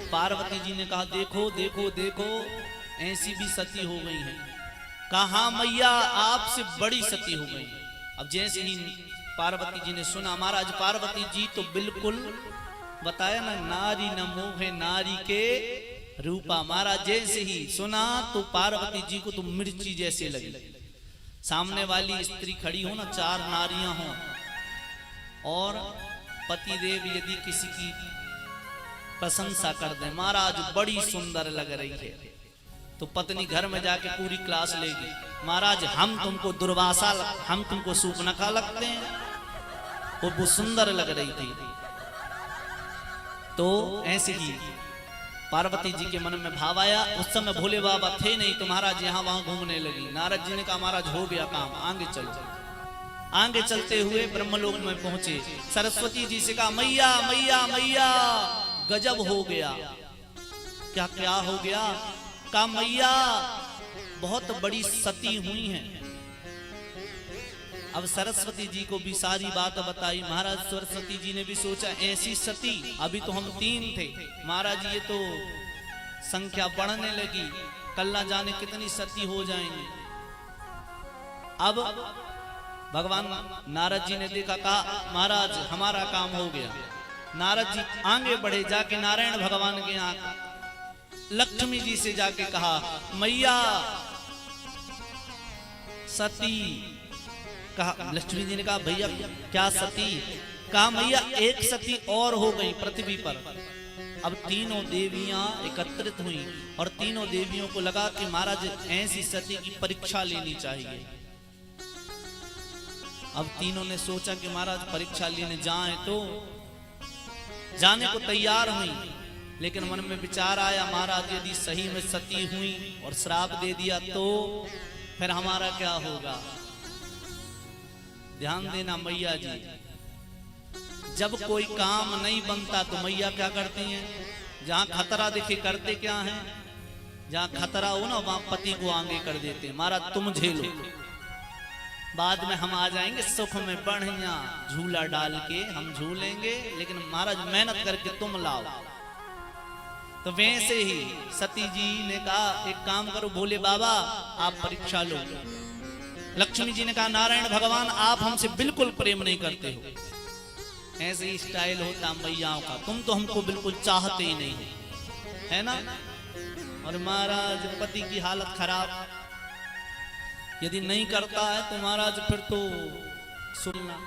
पार्वती जी ने कहा देखो देखो देखो ऐसी भी सती हो गई है। कहा हाँ मैया आपसे बड़ी सती हो गई। अब जैसे ही पार्वती जी ने सुना, महाराज पार्वती जी तो बिल्कुल बताया ना, नारी न मोहे नारी के रूपा। महाराज जैसे ही सुना तो पार्वती जी को तो मिर्ची जैसे लगी। सामने वाली स्त्री खड़ी हो ना, चार नारियां हो और पतिदेव यदि किसी की प्रशंसा कर दे, महाराज बड़ी सुंदर लग रही है, तो पत्नी घर में जाके पूरी क्लास लेगी, महाराज हम तुमको दुर्वासा, हम तुमको सूपनखा लगते हैं, वो सुंदर लग रही थी। तो ऐसे ही पार्वती जी के मन में भाव आया। उस समय भोले बाबा थे नहीं, तो महाराज यहाँ वहां घूमने लगी। नारद जी ने कहा महाराज हो गया काम, आगे चलो। आगे चलते हुए ब्रह्मलोक में पहुंचे। सरस्वती जी से कहा मैया मैया मैया गजब हो गया। क्या क्या हो गया? कहा मैया बहुत बड़ी सती हुई हैं। अब सरस्वती जी को भी सारी बात बताई। महाराज सरस्वती जी ने भी सोचा ऐसी सती, अभी तो हम 3 थे, महाराज ये तो संख्या बढ़ने लगी, कल ना जाने कितनी सती हो जाएंगे। अब भगवान नारद जी ने देखा, कहा महाराज हमारा काम हो गया। नारद जी आगे बढ़े, जाके नारायण भगवान के यहाँ लक्ष्मी जी से जाके कहा मैया सती। कहा लक्ष्मी जी ने कहा भैया क्या सती? कहा मैया एक सती और हो गई पृथ्वी पर। अब तीनों देवियां एकत्रित हुई और तीनों देवियों को लगा कि महाराज ऐसी सती की परीक्षा लेनी चाहिए। अब तीनों ने सोचा कि महाराज परीक्षा लेने जाएं, तो जाने को तैयार हुई, लेकिन मन में विचार आया महाराज यदि सही में सती हुई और श्राप दे दिया तो फिर हमारा क्या होगा। ध्यान देना मैया जी, जब कोई काम नहीं बनता तो मैया क्या करती हैं, जहां खतरा दिखे करते क्या हैं, जहां खतरा हो ना वहां पति को आगे कर देते हैं, महाराज तुम झेलो, बाद में हम आ जाएंगे सुख में बढ़िया झूला डाल के हम झूलेंगे, लेकिन महाराज मेहनत करके तुम लाओ। तो वैसे ही सती जी ने कहा एक काम करो भोले बाबा आप परीक्षा लो। लक्ष्मी जी ने कहा नारायण भगवान आप हमसे बिल्कुल प्रेम नहीं करते हो। ऐसे ही स्टाइल होता मैयाओं का, तुम तो हमको बिल्कुल चाहते ही नहीं, है ना। और महाराज पति की हालत खराब, यदि नहीं करता है तो महाराज फिर तो सुनना।